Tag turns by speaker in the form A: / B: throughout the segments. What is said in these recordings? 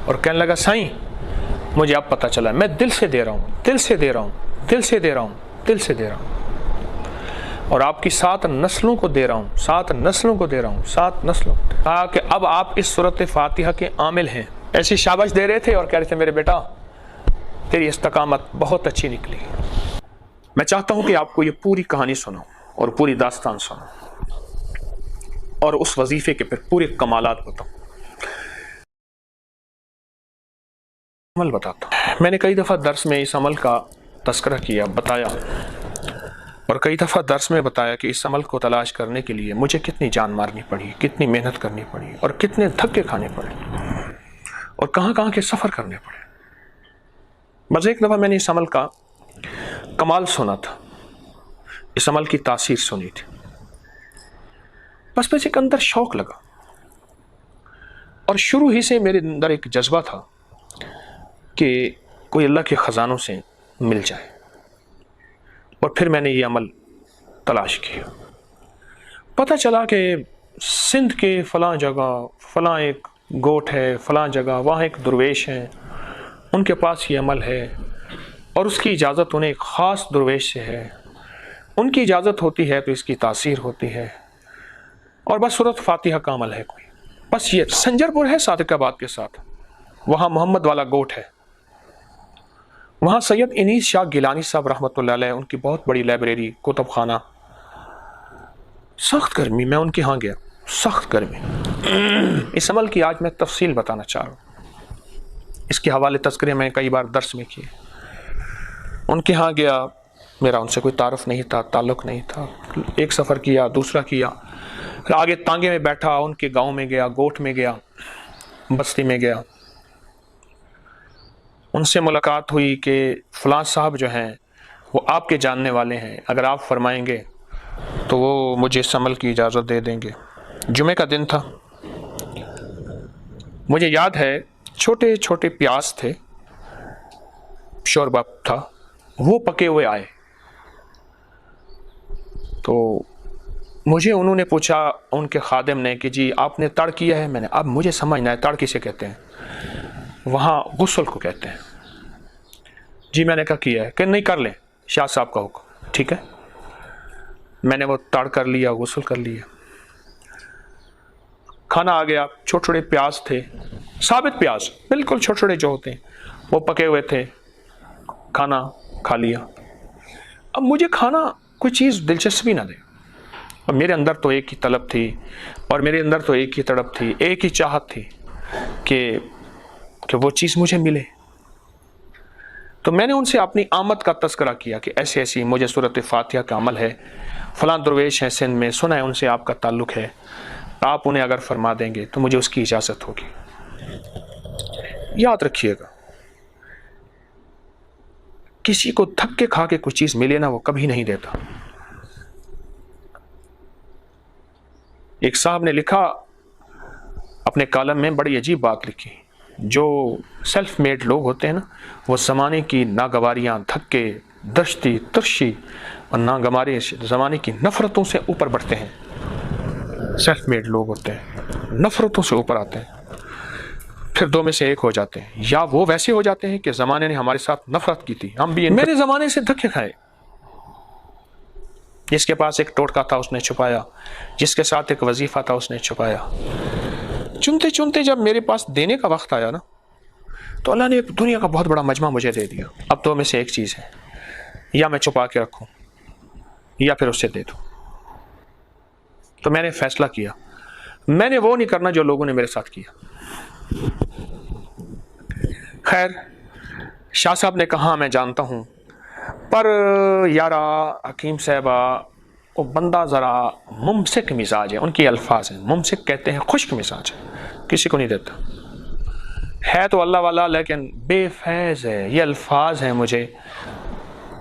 A: اور کہنے لگا سائیں مجھے اب پتہ چلا میں دل سے دے رہا ہوں، دل سے دے رہا ہوں، دل سے دے رہا ہوں، دل سے دے رہا ہوں، اور آپ کی 7 نسلوں کو دے رہا ہوں، 7 نسلوں کو دے رہا ہوں، 7 نسلوں۔ کہا کہ اب آپ اس سورۃ فاتحہ کے عامل ہیں۔ ایسی شاباش دے رہے تھے اور کہہ رہے تھے میرے بیٹا تیری استقامت بہت اچھی نکلی۔ میں چاہتا ہوں کہ آپ کو یہ پوری کہانی سناؤں اور پوری داستان سناؤں اور اس وظیفے کے پھر پورے کمالات بتاؤں۔ عمل بتاتا ہوں۔ میں نے کئی دفعہ درس میں اس عمل کا تذکرہ کیا، بتایا، اور کئی دفعہ درس میں بتایا کہ اس عمل کو تلاش کرنے کے لیے مجھے کتنی جان مارنی پڑی، کتنی محنت کرنی پڑی، اور کتنے دھکے کھانے پڑے، اور کہاں کہاں کے سفر کرنے پڑے۔ بس ایک دفعہ میں نے اس عمل کا کمال سنا تھا، اس عمل کی تاثیر سنی تھی، بس ایک اندر شوق لگا، اور شروع ہی سے میرے اندر ایک جذبہ تھا کہ کوئی اللہ کے خزانوں سے مل جائے، اور پھر میں نے یہ عمل تلاش کیا۔ پتہ چلا کہ سندھ کے فلاں جگہ فلاں ایک گوٹھ ہے، فلاں جگہ وہاں ایک درویش ہیں، ان کے پاس یہ عمل ہے، اور اس کی اجازت انہیں ایک خاص درویش سے ہے، ان کی اجازت ہوتی ہے تو اس کی تاثیر ہوتی ہے، اور بس سورۃ فاتحہ کا عمل ہے کوئی، بس یہ سنجر پور ہے صادق آباد کے ساتھ، وہاں محمد والا گوٹھ ہے، وہاں سید انیس شاہ گیلانی صاحب رحمۃ اللہ علیہ ان کی بہت بڑی لائبریری، کتب خانہ۔ سخت گرمی، میں ان کے ہاں گیا، سخت گرمی۔ اس عمل کی آج میں تفصیل بتانا چاہ رہا ہوں، اس کے حوالے تذکرے میں کئی بار درس میں کیے۔ ان کے ہاں گیا، میرا ان سے کوئی تعارف نہیں تھا، تعلق نہیں تھا، ایک سفر کیا، دوسرا کیا، پھر آگے تانگے میں بیٹھا، ان کے گاؤں میں گیا، گوٹھ میں گیا، بستی میں گیا، ان سے ملاقات ہوئی کہ فلاں صاحب جو ہیں وہ آپ کے جاننے والے ہیں، اگر آپ فرمائیں گے تو وہ مجھے اس عمل کی اجازت دے دیں گے۔ جمعے کا دن تھا، مجھے یاد ہے چھوٹے چھوٹے پیاز تھے، شوربہ تھا، وہ پکے ہوئے آئے، تو مجھے انہوں نے پوچھا، ان کے خادم نے، کہ جی آپ نے تڑ کیا ہے؟ میں نے، اب مجھے سمجھنا ہے تڑ کسے کہتے ہیں، وہاں غسل کو کہتے ہیں۔ جی میں نے کہا کیا ہے، کہ نہیں کر لیں، شاہ صاحب کا حکم، ٹھیک ہے۔ میں نے وہ تڑ کر لیا، غسل کر لیا، کھانا آ گیا، چھوٹے چھوٹے پیاز تھے، ثابت پیاز، بالکل چھوٹے چھوٹے جو ہوتے ہیں، وہ پکے ہوئے تھے، کھانا کھا لیا۔ اب مجھے کھانا کوئی چیز دلچسپی نہ دے، اور میرے اندر تو ایک ہی طلب تھی، اور میرے اندر تو ایک ہی تڑپ تھی، ایک ہی چاہت تھی کہ وہ چیز مجھے ملے۔ تو میں نے ان سے اپنی آمد کا تذکرہ کیا کہ ایسی ایسی مجھے سورۃ فاتحہ کا عمل ہے، فلاں درویش ہیں سندھ میں، سنا ہے ان سے آپ کا تعلق ہے، آپ انہیں اگر فرما دیں گے تو مجھے اس کی اجازت ہوگی۔ یاد رکھیے گا، کسی کو دھکے کھا کے کوئی چیز ملے نا، وہ کبھی نہیں دیتا۔ ایک صاحب نے لکھا اپنے کالم میں، بڑی عجیب بات لکھی، جو سیلف میڈ لوگ ہوتے ہیں نا، وہ زمانے کی ناگواریاں، دھکے، دشتی، ترشی اور ناگواری زمانے کی نفرتوں سے اوپر بڑھتے ہیں۔ سیلف میڈ لوگ ہوتے ہیں، نفرتوں سے اوپر آتے ہیں، پھر دو میں سے ایک ہو جاتے ہیں، یا وہ ویسے ہو جاتے ہیں کہ زمانے نے ہمارے ساتھ نفرت کی تھی، ہم بھی میرے زمانے سے دھکے کھائے۔ جس کے پاس ایک ٹوٹکا تھا اس نے چھپایا، جس کے ساتھ ایک وظیفہ تھا اس نے چھپایا۔ چنتے چنتے جب میرے پاس دینے کا وقت آیا نا، تو اللہ نے ایک دنیا کا بہت بڑا مجمع مجھے دے دیا۔ اب دو میں سے ایک چیز ہے، یا میں چھپا کے رکھوں یا پھر اسے دے دوں۔ تو میں نے فیصلہ کیا، میں نے وہ نہیں کرنا جو لوگوں نے میرے ساتھ کیا۔ خیر، شاہ صاحب نے کہا میں جانتا ہوں، پر یارا حکیم صاحبہ وہ بندہ ذرا ممسک مزاج ہے، ان کی الفاظ ہیں، ممسک کہتے ہیں خشک مزاج ہے، کسی کو نہیں دیتا، ہے تو اللہ والا لیکن بے فیض ہے، یہ الفاظ ہیں مجھے۔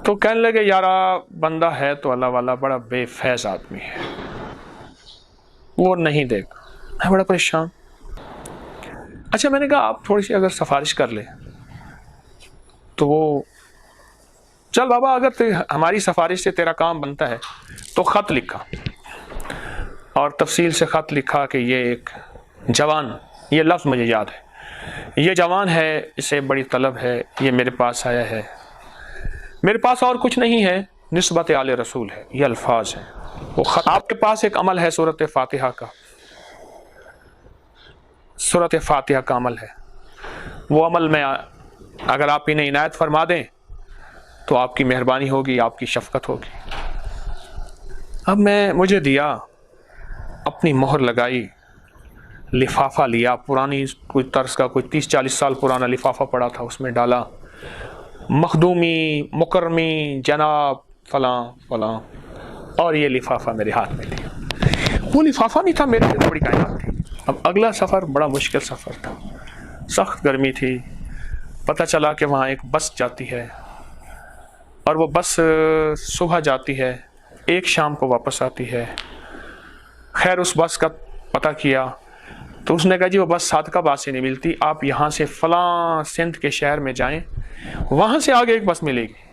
A: تو کہنے لگے یارا بندہ ہے تو اللہ والا، بڑا بے فیض آدمی ہے، وہ نہیں دے گا۔ میں بڑا پریشان۔ اچھا میں نے کہا آپ تھوڑی سی اگر سفارش کر لے تو وہ، چل بابا اگر ہماری سفارش سے تیرا کام بنتا ہے تو خط لکھا، اور تفصیل سے خط لکھا کہ یہ ایک جوان، یہ لفظ مجھے یاد ہے، یہ جوان ہے، اسے بڑی طلب ہے، یہ میرے پاس آیا ہے، میرے پاس اور کچھ نہیں ہے، نسبت آل رسول ہے، یہ الفاظ ہیں۔ وہ خط آپ کے پاس ایک عمل ہے سورۃ فاتحہ کا، سورۃ فاتحہ کا عمل ہے، وہ عمل میں اگر آپ انہیں عنایت فرما دیں تو آپ کی مہربانی ہوگی، آپ کی شفقت ہوگی۔ اب مجھے دیا، اپنی مہر لگائی، لفافہ لیا، پرانی کوئی طرز کا، کوئی 30-40 سال پرانا لفافہ پڑا تھا، اس میں ڈالا، مخدومی، مکرمی، جناب فلاں فلاں، اور یہ لفافہ میرے ہاتھ میں تھی۔ وہ لفافہ نہیں تھا، میرے لیے بڑی کائنات تھی۔ اب اگلا سفر بڑا مشکل سفر تھا، سخت گرمی تھی، پتہ چلا کہ وہاں ایک بس جاتی ہے، اور وہ بس صبح جاتی ہے، ایک شام کو واپس آتی ہے۔ خیر اس بس کا پتہ کیا تو اس نے کہا جی وہ بس صادقآباد سے نہیں ملتی، آپ یہاں سے فلاں سندھ کے شہر میں جائیں، وہاں سے آگے ایک بس ملے گی۔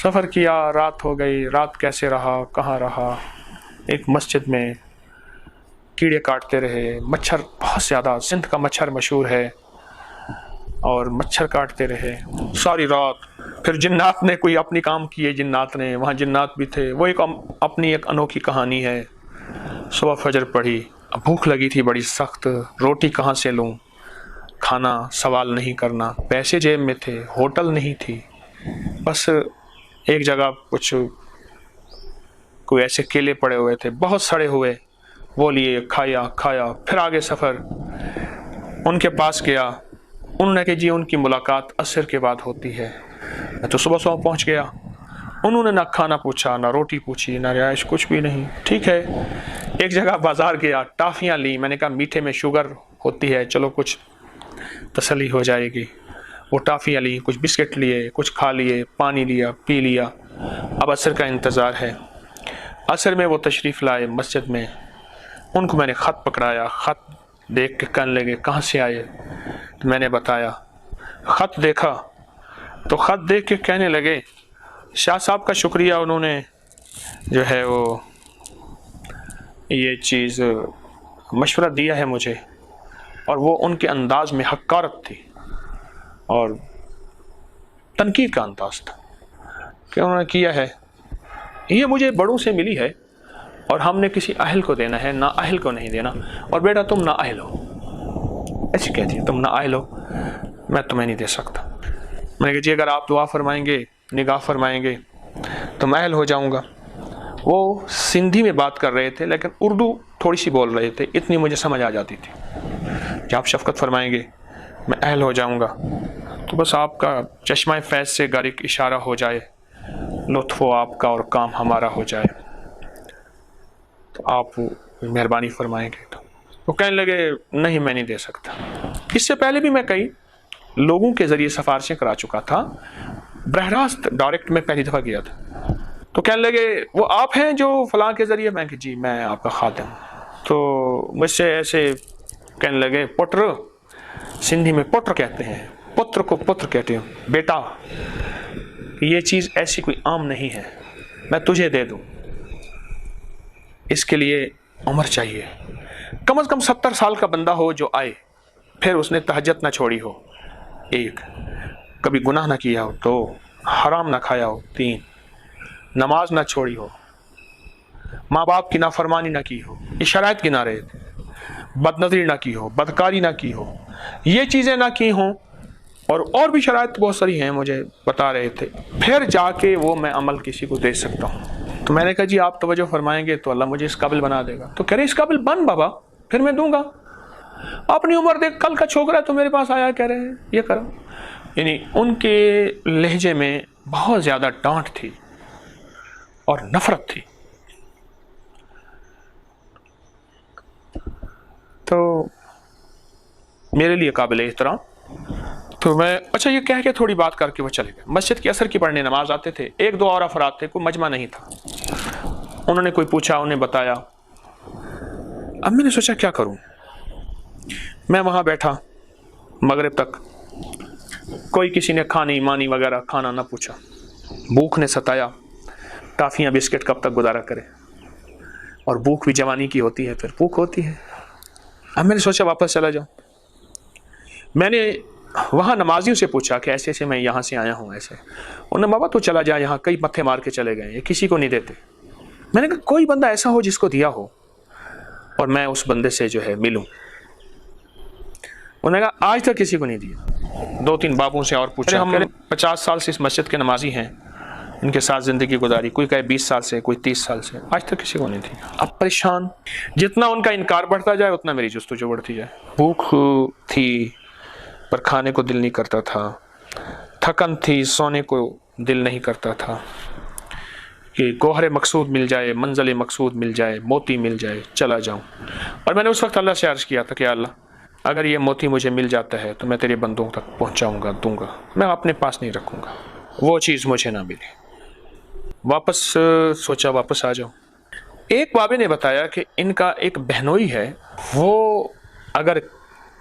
A: سفر کیا، رات ہو گئی، رات کیسے رہا، کہاں رہا، ایک مسجد میں کیڑے کاٹتے رہے، مچھر بہت زیادہ، سندھ کا مچھر مشہور ہے، اور مچھر کاٹتے رہے ساری رات۔ پھر جنات نے کوئی اپنی کام کیے، جنات نے، وہاں جنات بھی تھے، وہ اپنی ایک انوکھی کہانی ہے۔ صبح فجر پڑھی، بھوک لگی تھی بڑی سخت، روٹی کہاں سے لوں، کھانا سوال نہیں کرنا، پیسے جیب میں تھے، ہوٹل نہیں تھی، بس ایک جگہ کچھ کوئی ایسے کیلے پڑے ہوئے تھے بہت سڑے ہوئے، وہ لیے، کھایا، پھر آگے سفر۔ ان کے پاس گیا، انہوں نے کہ جی ان کی ملاقات عصر کے بعد ہوتی ہے۔ میں تو صبح پہنچ گیا، انہوں نے نہ کھانا پوچھا، نہ روٹی پوچھی، نہ رہائش، کچھ بھی نہیں۔ ٹھیک ہے، ایک جگہ بازار گیا، ٹافیاں لی، میں نے کہا میٹھے میں شوگر ہوتی ہے، چلو کچھ تسلی ہو جائے گی۔ وہ ٹافیاں لی، کچھ بسکٹ لیے، کچھ کھا لیے، پانی لیا، پی لیا۔ اب عصر کا انتظار ہے۔ عصر میں وہ تشریف لائے مسجد میں، ان کو میں نے خط پکڑایا، خط دیکھ کے کہنے لگے کہاں سے آئے؟ تو میں نے بتایا، خط دیکھا تو خط دیکھ کے کہنے لگے شاہ صاحب کا شکریہ، انہوں نے جو ہے وہ یہ چیز مشورہ دیا ہے مجھے، اور وہ ان کے انداز میں حقارت تھی اور تنقید کا انداز تھا کہ انہوں نے کیا ہے، یہ مجھے بڑوں سے ملی ہے اور ہم نے کسی اہل کو دینا ہے، نا اہل کو نہیں دینا، اور بیٹا تم نا اہل ہو، ایسی کہتی ہے، تم نا اہل ہو، میں تمہیں نہیں دے سکتا۔ میں نے کہا جی اگر آپ دعا فرمائیں گے، نگاہ فرمائیں گے تو میں اہل ہو جاؤں گا۔ وہ سندھی میں بات کر رہے تھے لیکن اردو تھوڑی سی بول رہے تھے، اتنی مجھے سمجھ آ جاتی تھی کہ آپ شفقت فرمائیں گے میں اہل ہو جاؤں گا، تو بس آپ کا چشمہ فیض سے گر ایک اشارہ ہو جائے، لطف و آپ کا اور کام ہمارا ہو جائے، تو آپ مہربانی فرمائیں گے۔ تو وہ کہنے لگے نہیں میں نہیں دے سکتا۔ اس سے پہلے بھی میں کئی لوگوں کے ذریعے سفارشیں کرا چکا تھا، براہ راست ڈائریکٹ میں پہلی دفعہ گیا تھا، تو کہنے لگے وہ آپ ہیں جو فلاں کے ذریعے؟ میں کہ جی میں آپ کا خادم۔ تو مجھ سے ایسے کہنے لگے پٹر، سندھی میں پٹر کہتے ہیں، پتر کو پتر کہتے ہیں، بیٹا یہ چیز ایسی کوئی عام نہیں ہے، میں تجھے دے دوں، اس کے لیے عمر چاہیے، کم از کم 70 سال کا بندہ ہو جو آئے، پھر اس نے تہجد نہ چھوڑی ہو، ایک کبھی گناہ نہ کیا ہو، 2 حرام نہ کھایا ہو، 3 نماز نہ چھوڑی ہو، ماں باپ کی نافرمانی نہ کی ہو، یہ شرائط گنا رہے تھے، بد نظری نہ کی ہو، بدکاری نہ کی ہو، یہ چیزیں نہ کی ہوں، اور بھی شرائط بہت ساری ہیں مجھے بتا رہے تھے، پھر جا کے وہ میں عمل کسی کو دے سکتا ہوں۔ تو میں نے کہا جی آپ توجہ فرمائیں گے تو اللہ مجھے اس قابل بنا دے گا۔ تو کہہ رہے اس قابل بن بابا، پھر میں دوں گا، اپنی عمر دیکھ، کل کا چھوکرا ہے تو میرے پاس آیا کہہ رہے ہیں یہ کرو۔ یعنی ان کے لہجے میں بہت زیادہ ڈانٹ تھی اور نفرت تھی۔ تو میرے لیے قابل احترام۔ تو میں اچھا یہ کہہ کے تھوڑی بات کر کے وہ چلے گئے۔ مسجد کی عصر کی پڑھنے نماز آتے تھے، 1-2 اور افراد تھے، کوئی مجمع نہیں تھا۔ انہوں نے کوئی پوچھا، انہیں بتایا۔ اب میں نے سوچا کیا کروں، میں وہاں بیٹھا مغرب تک، کوئی کسی نے کھانی مانی وغیرہ کھانا نہ پوچھا، بھوک نے ستایا، ٹافیاں بسکٹ کب تک گزارا کرے، اور بھوک بھی جوانی کی ہوتی ہے، پھر بھوک ہوتی ہے۔ اب میں نے سوچا واپس چلا جاؤں۔ میں نے وہاں نمازیوں سے پوچھا کہ ایسے ایسے میں یہاں سے آیا ہوں ایسے. انہوں نے بابا تو چلا جا, یہاں کئی متھے مار کے چلے گئے, یہ کسی کو نہیں دیتے. میں نے کہا کوئی بندہ ایسا ہو جس کو دیا ہو اور میں اس بندے سے جو ہے ملوں. انہوں نے کہا آج تک کسی کو نہیں دیا. 2-3 بابوں سے اور پوچھا, ہم 50 سال سے اس مسجد کے نمازی ہیں, ان کے ساتھ زندگی گزاری, کوئی کہے 20 سال سے, کوئی 30 سال سے, آج تک کسی کو نہیں دی. اب پریشان, جتنا ان کا انکار بڑھتا جائے اتنا میری جستجو بڑھتی جائے. بھوک تھی پر کھانے کو دل نہیں کرتا تھا, تھکن تھی سونے کو دل نہیں کرتا تھا, کہ گوہر مقصود مل جائے, منزل مقصود مل جائے, موتی مل جائے, چلا جاؤں. اور میں نے اس وقت اللہ سے عرض کیا تھا کہ اللہ اگر یہ موتی مجھے مل جاتا ہے تو میں تیرے بندوں تک پہنچاؤں گا, دوں گا, میں اپنے پاس نہیں رکھوں گا, وہ چیز مجھے نہ ملی. واپس سوچا واپس آ جاؤں. ایک بابے نے بتایا کہ ان کا ایک بہنوئی ہے, وہ اگر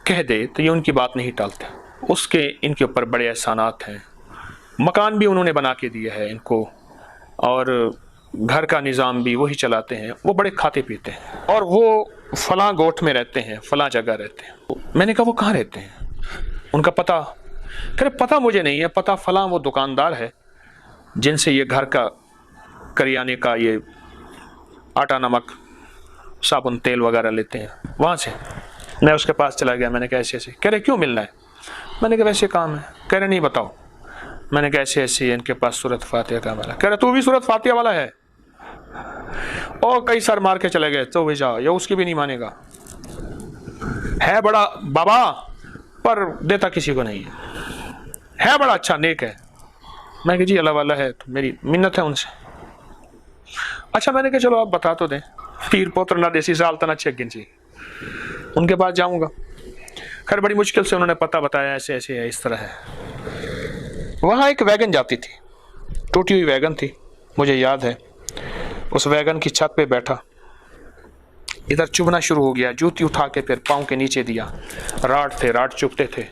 A: کہہ دے تو یہ ان کی بات نہیں ٹالتے, اس کے ان کے اوپر بڑے احسانات ہیں, مکان بھی انہوں نے بنا کے دیا ہے ان کو, اور گھر کا نظام بھی وہی چلاتے ہیں, وہ بڑے کھاتے پیتے ہیں, اور وہ فلاں گوٹھ میں رہتے ہیں, فلاں جگہ رہتے ہیں. میں نے کہا وہ کہاں رہتے ہیں, ان کا پتہ, کہ پتہ مجھے نہیں ہے, پتہ فلاں وہ دکاندار ہے جن سے یہ گھر کا کریانے کا یہ آٹا نمک صابن تیل وغیرہ لیتے ہیں, وہاں سے. میں اس کے پاس چلا گیا, میں نے کہا ایسے ایسے. کہہ رہے کیوں ملنا ہے؟ میں نے کہا ویسے کام ہے. کہہ رہے نہیں بتاؤ. میں نے کہا ایسے ایسے ان کے پاس سورۃ فاتحہ کا عمل ہے. کہہ رہے تو بھی سورۃ فاتحہ والا ہے؟ اور کئی سر مار کے چلے گئے. تو جا, یہ اس کی بھی نہیں مانے گا, ہے بڑا بابا پر دیتا کسی کو نہیں ہے بڑا اچھا نیک ہے. میں کہ جی اللہ والا ہے, تو میری منت ہے ان سے. اچھا میں نے کہا چلو آپ بتا تو دیں. پیر پوتر نہ دیسی سالتن اچھے گنچی, ان کے پاس جاؤں گا. خیر بڑی مشکل سے انہوں نے پتہ بتایا, ایسے ایسے ہے, اس طرح ہے. وہاں ایک ویگن جاتی تھی, ٹوٹی ہوئی ویگن تھی, مجھے یاد ہے. اس ویگن کی چھت پہ بیٹھا, ادھر چبھنا شروع ہو گیا, جوتی اٹھا کے پھر پاؤں کے نیچے دیا. راڈ تھے, راڈ چبھتے تھے.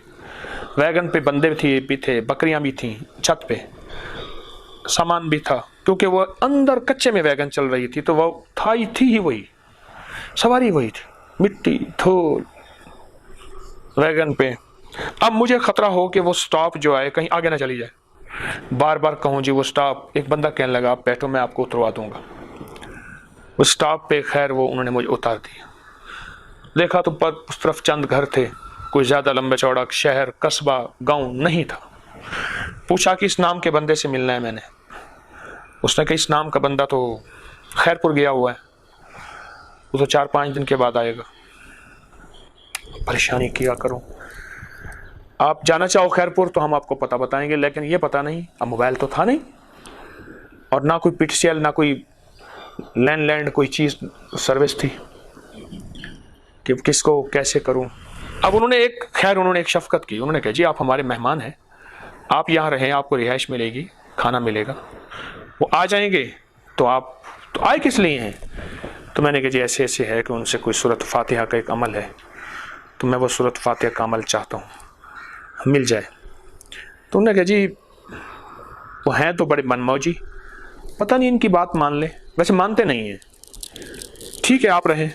A: ویگن پہ بندے بھی تھے, بکریاں بھی تھیں, چھت پہ سامان بھی تھا, کیونکہ وہ اندر کچے میں ویگن چل رہی تھی, تو وہ تھی ہی وہی, سواری وہی تھی, مٹی دھول ویگن پہ. اب مجھے خطرہ ہو کہ وہ سٹاپ جو آئے کہیں آگے نہ چلی جائے. بار بار کہوں جی وہ سٹاپ, ایک بندہ کہنے لگا آپ بیٹھو میں آپ کو اتروا دوں گا. وہ سٹاپ پہ خیر وہ انہوں نے مجھے اتار دیا. دیکھا تو اس طرف چند گھر تھے, کوئی زیادہ لمبے چوڑا شہر قصبہ گاؤں نہیں تھا. پوچھا کہ اس نام کے بندے سے ملنا ہے میں نے. اس نے کہا اس نام کا بندہ تو خیر پور گیا ہوا ہے, وہ تو 4-5 دن کے بعد آئے گا. پریشانی کیا کروں, آپ جانا چاہو خیر پور تو ہم آپ کو پتہ بتائیں گے, لیکن یہ پتہ نہیں, اب موبائل تو تھا نہیں, اور نہ کوئی پی ٹی سی ایل, نہ کوئی لینڈ لینڈ کوئی چیز سروس تھی کہ کس کو کیسے کروں. اب انہوں نے ایک شفقت کی. انہوں نے کہا جی آپ ہمارے مہمان ہیں, آپ یہاں رہیں, آپ کو رہائش ملے گی, کھانا ملے گا. وہ آ جائیں گے تو آپ تو آئے کس لیے ہیں؟ تو میں نے کہا جی ایسے ایسے ہے کہ ان سے کوئی سورۃ فاتحہ کا ایک عمل ہے, تو میں وہ سورۃ فاتحہ کا عمل چاہتا ہوں, مل جائے. تو انہوں نے کہا جی وہ ہیں تو بڑے من موجی, پتہ نہیں ان کی بات مان لیں, ویسے مانتے نہیں ہیں, ٹھیک ہے آپ رہیں.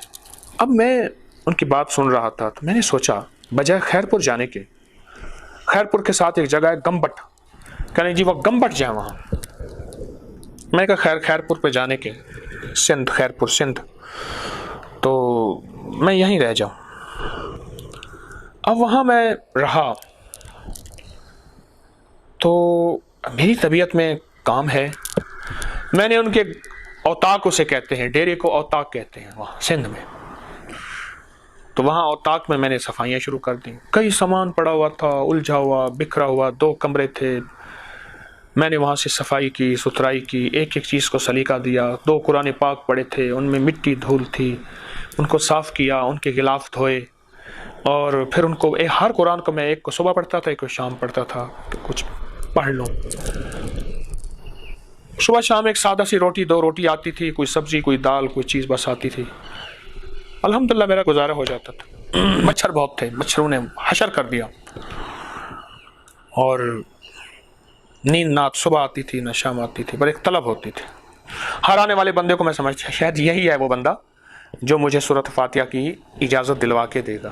A: اب میں ان کی بات سن رہا تھا, تو میں نے سوچا بجائے خیر پور جانے کے, خیر پور کے ساتھ ایک جگہ ہے گمبٹ, کہنے جی وہ گمبٹ جائیں وہاں. میں نے کہا خیر پور پہ جانے کے, سندھ, خیر پور سندھ, تو میں یہیں رہ جاؤں. اب وہاں میں رہا تو میری طبیعت میں کام ہے. میں نے ان کے اوتاق اسے کہتے ہیں, ڈیرے کو اوتاق کہتے ہیں وہاں سندھ میں. تو وہاں اوتاق میں نے صفائیاں شروع کر دیں. کئی سامان پڑا ہوا تھا, الجھا ہوا, بکھرا ہوا, 2 کمرے تھے. میں نے وہاں سے صفائی کی, ستھرائی کی, ایک ایک چیز کو سلیقہ دیا. 2 قرآن پاک پڑے تھے, ان میں مٹی دھول تھی, ان کو صاف کیا, ان کے غلاف دھوئے, اور پھر ان کو ہر قرآن کو میں ایک کو صبح پڑھتا تھا, ایک کو شام پڑھتا تھا کہ کچھ پڑھ لوں. صبح شام ایک سادہ سی روٹی, 2 روٹی آتی تھی, کوئی سبزی, کوئی دال, کوئی چیز بس آتی تھی. الحمدللہ میرا گزارا ہو جاتا تھا. مچھر بہت تھے, مچھروں نے حشر کر دیا, اور نیند نہ صبح آتی تھی نہ شام آتی تھی, پر ایک طلب ہوتی تھی. ہر آنے والے بندے کو میں سمجھتا شاید یہی ہے وہ بندہ جو مجھے سورۃ فاتحہ کی اجازت دلوا کے دے گا.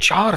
A: 4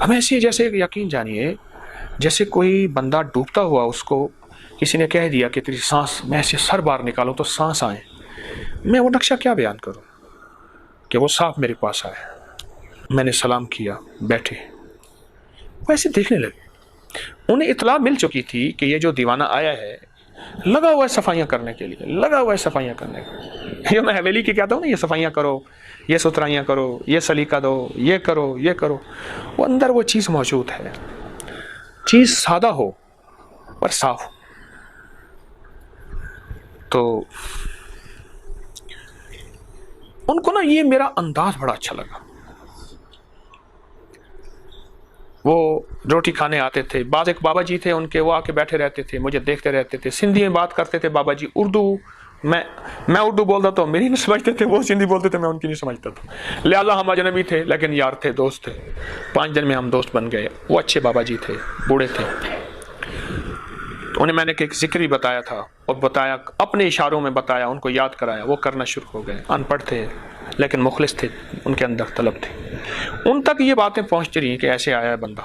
A: ہم ایسے جیسے یقین جانیے جیسے کوئی بندہ ڈوبتا ہوا اس کو کسی نے کہہ دیا کہ تیری سانس میں ایسے سر باہر نکالوں تو سانس آئے، میں وہ نقشہ کیا بیان کروں کہ وہ صاف میرے پاس آئے، میں نے سلام کیا، بیٹھے، وہ ایسے دیکھنے لگے۔ انہیں اطلاع مل چکی تھی کہ یہ جو دیوانہ آیا ہے لگا ہوا ہے صفائیاں کرنے کے لیے، لگا ہوا ہے صفائیاں کرنے کے لیے۔ یہ میں حویلی کی کہتا ہوں نا، یہ صفائیاں کرو، یہ ستھرائیاں کرو، یہ سلیقہ دو، یہ کرو، یہ کرو، وہ اندر وہ چیز موجود ہے، چیز سادہ ہو پر صاف ہو۔ تو ان کو نا یہ میرا انداز بڑا اچھا لگا۔ وہ روٹی کھانے آتے تھے، بعض ایک بابا جی تھے ان کے، وہ آ کے بیٹھے رہتے تھے، مجھے دیکھتے رہتے تھے، سندھی میں بات کرتے تھے بابا جی، اردو میں اردو بولتا تو میری نہیں سمجھتے تھے، وہ سندھی بولتے تھے میں ان کی نہیں سمجھتا تھا، لہٰذا ہم اجنبی تھے لیکن یار تھے، دوست تھے، 5 دن میں ہم دوست بن گئے۔ وہ اچھے بابا جی تھے، بوڑھے تھے، انہیں میں نے ایک ذکر بھی بتایا تھا اور بتایا، اپنے اشاروں میں بتایا، ان کو یاد کرایا، وہ کرنا شروع ہو گئے۔ ان پڑھ تھے لیکن مخلص تھے، ان کے اندر طلب تھی۔ ان تک یہ باتیں پہنچتی رہی کہ ایسے آیا ہے بندہ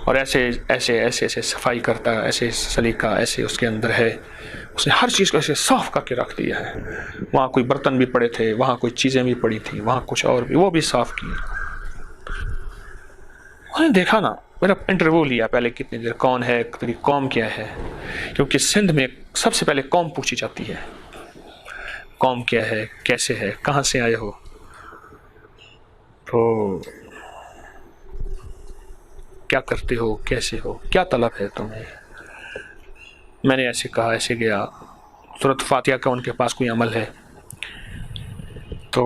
A: اور ایسے ایسے ایسے ایسے صفائی کرتا ہے، ایسے سلیقہ ایسے اس کے اندر ہے، اس نے ہر چیز کو ایسے صاف کر کے رکھ دیا ہے۔ وہاں کوئی برتن بھی پڑے تھے، وہاں کوئی چیزیں بھی پڑی تھیں، وہاں کچھ اور بھی، وہ بھی صاف کی۔ انہیں دیکھا نا، میرا انٹرویو لیا پہلے کتنی دیر، کون ہے، تیری قوم کیا ہے، کیونکہ سندھ میں سب سے پہلے قوم پوچھی جاتی ہے، قوم کیا ہے، کیسے ہے، کہاں سے آئے ہو، تو کیا کرتے ہو، کیسے ہو، کیا طلب ہے تمہیں۔ میں نے ایسے کہا، ایسے گیا، سورۃ فاتحہ کا ان کے پاس کوئی عمل ہے تو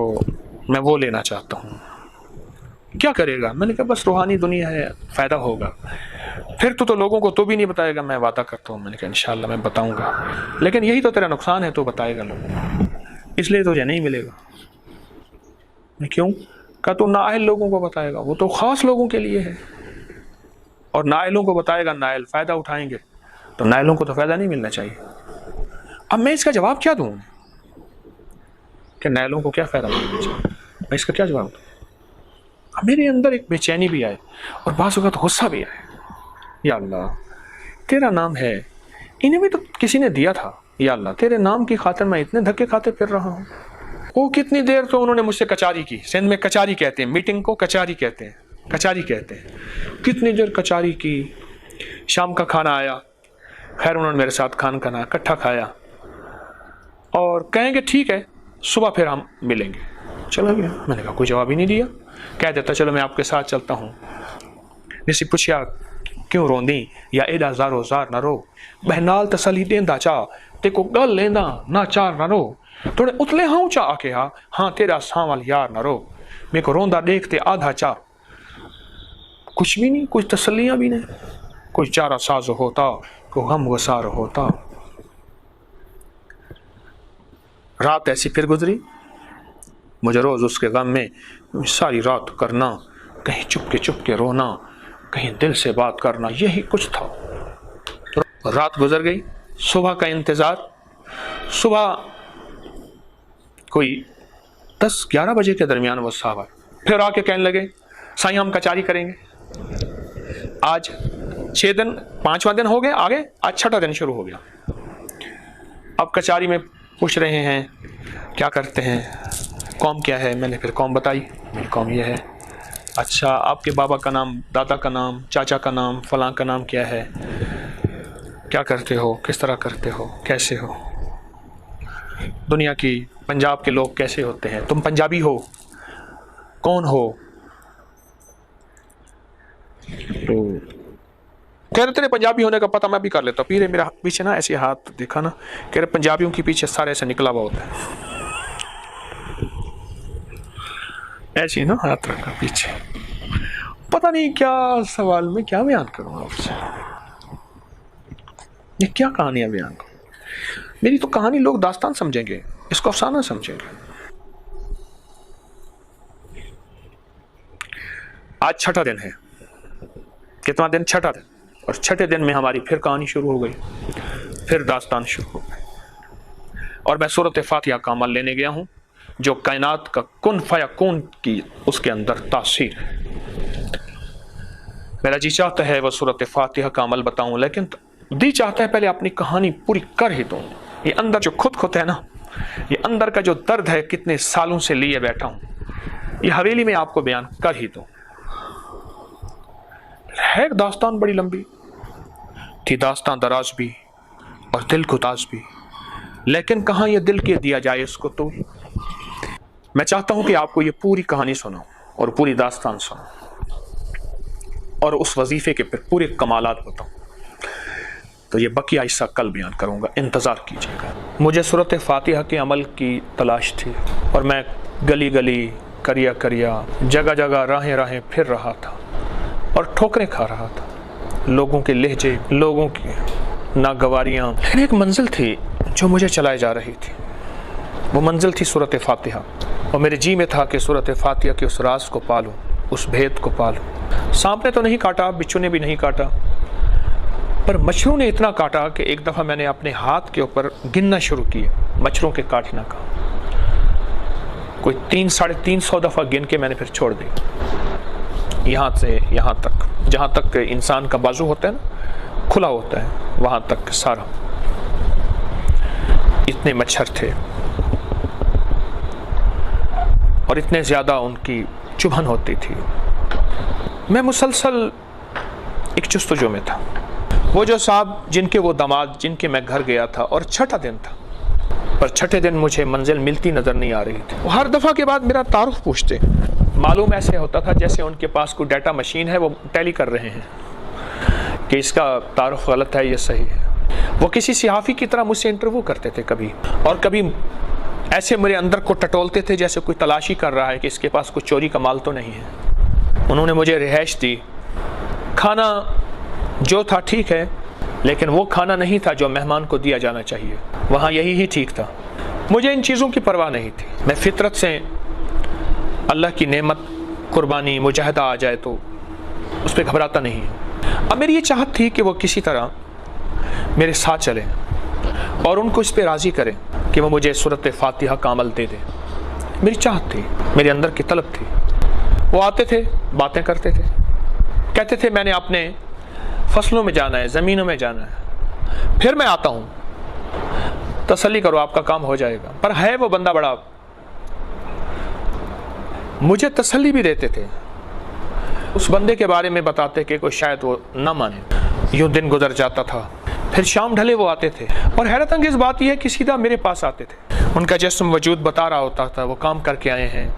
A: میں وہ لینا چاہتا ہوں۔ کیا کرے گا؟ میں نے کہا بس روحانی دنیا ہے، فائدہ ہوگا۔ پھر تو لوگوں کو تو بھی نہیں بتائے گا، میں وعدہ کرتا ہوں۔ میں نے کہا انشاءاللہ میں بتاؤں گا، لیکن یہی تو تیرا نقصان ہے، تو بتائے گا لوگوں کو، اس لیے تجھے نہیں ملے گا۔ میں کیوں؟ کہا تو نااہل لوگوں کو بتائے گا، وہ تو خاص لوگوں کے لیے ہے، اور نااہلوں کو بتائے گا، نااہل فائدہ اٹھائیں گے، تو نااہلوں کو تو فائدہ نہیں ملنا چاہیے۔ اب میں اس کا جواب کیا دوں کہ نااہلوں کو کیا فائدہ ملنا چاہیے؟ میں اس کا کیا جواب دوں؟ اب میرے اندر ایک بے چینی بھی آئے اور بعض اوقات غصہ بھی آئے۔ یا اللہ تیرا نام ہے، انہیں بھی تو کسی نے دیا تھا، یا اللہ تیرے نام کی خاطر میں اتنے دھکے کھاتے پھر رہا ہوں۔ وہ کتنی دیر تو انہوں نے مجھ سے کچاری کی، سندھ میں کچاری کہتے ہیں، میٹنگ کو کچاری کہتے ہیں، کچاری کہتے ہیں، کتنی دیر کچاری کی۔ شام کا کھانا آیا، خیر انہوں نے میرے ساتھ کھانا اکٹھا کھایا اور کہیں گے ٹھیک ہے صبح پھر ہم ملیں گے، چلا گیا۔ میں نے کہا کوئی جواب ہی نہیں دیا، کہہ دیتا چلو میں آپ کے ساتھ چلتا ہوں۔ نسی پوچھیا کیوں روندی یا ایڈا زارو زار نہ رو، بہنال تسلی دیندا چا تے کو گل لیندا نہ چار نہ رو، تھوڑے اتلے ہاں چا آکے ہاں تیرا سانوال یار نہ رو، میرے کو روندا دیکھتے آدھا چا، کچھ بھی نہیں، کچھ تسلیاں بھی نہیں، کوئی چارہ ساز ہوتا، کوئی غم گسار ہوتا۔ رات ایسی پھر گزری، مجھے روز اس کے غم میں ساری رات کرنا، کہیں چپ کے رونا، کہیں دل سے بات کرنا، یہی کچھ تھا۔ رات گزر گئی، صبح کا انتظار، صبح کوئی 10-11 بجے کے درمیان وہ صاحب آئے، پھر آ کے کہنے لگے سائیں ہم کچاری کریں گے۔ آج 6 دن 5واں دن ہو گئے، آگے آج 6واں دن شروع ہو گیا۔ اب کچاری میں پوچھ رہے ہیں کیا کرتے ہیں، قوم کیا ہے، میں نے پھر قوم بتائی، میری قوم یہ ہے۔ اچھا آپ کے بابا کا نام، دادا کا نام، چاچا کا نام، فلاں کا نام کیا ہے، کیا کرتے ہو، کس طرح کرتے ہو، کیسے ہو، دنیا کی پنجاب کے لوگ کیسے ہوتے ہیں، تم پنجابی ہو، کون ہو، تو کہہ رہے تیرے پنجابی ہونے کا پتہ میں بھی کر لیتا ہوں۔ پیرے میرا پیچھے نا ایسے ہاتھ دیکھا نا، کہہ رہے پنجابیوں کے پیچھے سارے ایسے نکلا ہوا ہوتا ہے، ایسی نا ہاتھ رکھا پیچھے، پتہ نہیں کیا سوال میں کیا بیان کروں آپ سے، یہ کیا کہانیاں بیان کروں۔ میری تو کہانی لوگ داستان سمجھیں گے، اس کو افسانہ سمجھیں گے۔ آج 6واں دن ہے، کتنا دن؟ 6واں دن، اور 6 دن میں ہماری پھر کہانی شروع ہو گئی، پھر داستان شروع ہو گئی، اور میں سورۃ فاتحہ کا عمل لینے گیا ہوں جو کائنات کا کن فیکون کی اس کے اندر تاثیر ہے۔ میرا جی چاہتا ہے وہ سورۃ فاتحہ کا عمل بتاؤں، لیکن دی چاہتا ہے پہلے اپنی کہانی پوری کر ہی دوں۔ یہ اندر جو خود ہے نا، یہ اندر کا جو درد ہے کتنے سالوں سے لیے بیٹھا ہوں، یہ حویلی میں آپ کو بیان کر ہی دوں۔ ہے ایک داستان بڑی لمبی تھی، داستان دراز بھی اور دل گداز بھی، لیکن کہاں یہ دل کے دیا جائے اس کو تو میں چاہتا ہوں کہ آپ کو یہ پوری کہانی سناؤں اور پوری داستان سناؤں اور اس وظیفے کے پھر پورے کمالات بتاؤں۔ تو یہ بقیہ حصہ کل بیان کروں گا، انتظار کیجیے گا۔ مجھے سورۃ فاتحہ کے عمل کی تلاش تھی اور میں گلی گلی، کریا جگہ جگہ، راہیں پھر رہا تھا اور ٹھوکریں کھا رہا تھا، لوگوں کے لہجے، لوگوں کی ناگواریاں، لیکن ایک منزل تھی جو مجھے چلائے جا رہی تھی۔ وہ منزل تھی سورۃ فاتحہ، اور میرے جی میں تھا کہ سورۃ فاتحہ کے اس راز کو پالوں، اس بھید کو پالوں۔ سانپ نے تو نہیں کاٹا، بچھو نے بھی نہیں کاٹا، پر مچھروں نے اتنا کاٹا کہ ایک دفعہ میں نے اپنے ہاتھ کے اوپر گننا شروع کیا مچھروں کے کاٹنا کا، کوئی 300-350 دفعہ گن کے میں نے پھر چھوڑ دیا، یہاں سے یہاں تک، جہاں تک انسان کا بازو ہوتا ہے نا، کھلا ہوتا ہے، وہاں تک سارا، اتنے مچھر تھے اور اتنے زیادہ ان کی چبھن ہوتی تھی۔ میں مسلسل ایک جستجو میں تھا۔ وہ جو صاحب جن کے وہ داماد جن کے میں گھر گیا تھا، اور چھٹا دن تھا، پر چھٹے دن مجھے منزل ملتی نظر نہیں آ رہی تھی۔ وہ ہر دفعہ کے بعد میرا تعارف پوچھتے، معلوم ایسے ہوتا تھا جیسے ان کے پاس کوئی ڈیٹا مشین ہے، وہ ٹیلی کر رہے ہیں کہ اس کا تعارف غلط ہے، یہ صحیح ہے۔ وہ کسی صحافی کی طرح مجھ سے انٹرویو کرتے تھے کبھی، اور کبھی ایسے میرے اندر کو ٹٹولتے تھے جیسے کوئی تلاشی کر رہا ہے کہ اس کے پاس کچھ چوری کا مال تو نہیں ہے۔ انہوں نے مجھے رہائش دی، کھانا جو تھا ٹھیک ہے، لیکن وہ کھانا نہیں تھا جو مہمان کو دیا جانا چاہیے، وہاں یہی ہی ٹھیک تھا۔ مجھے ان چیزوں کی پرواہ نہیں تھی، میں فطرت سے اللہ کی نعمت، قربانی، مجاہدہ آ جائے تو اس پہ گھبراتا نہیں۔ اب میری یہ چاہت تھی کہ وہ کسی طرح میرے ساتھ چلیں اور ان کو اس پہ راضی کریں کہ وہ مجھے سورۃ فاتحہ کا عمل دے دیں۔ میری چاہت تھی، میرے اندر کی طلب تھی۔ وہ آتے تھے، باتیں کرتے تھے، کہتے تھے میں نے اپنے فصلوں میں جانا ہے، زمینوں میں جانا ہے، پھر میں آتا ہوں، تسلی کرو آپ کا کام ہو جائے گا۔ پر ہے وہ بندہ بڑا، مجھے تسلی بھی دیتے تھے، اس بندے کے بارے میں بتاتے کہ کوئی شاید وہ نہ مانے۔ یوں دن گزر جاتا تھا، پھر شام ڈھلے وہ آتے تھے، اور حیرت انگیز بات یہ ہے کہ سیدھا میرے پاس آتے تھے۔ ان کا جسم وجود بتا رہا ہوتا تھا، وہ کام کر کے آئے ہیں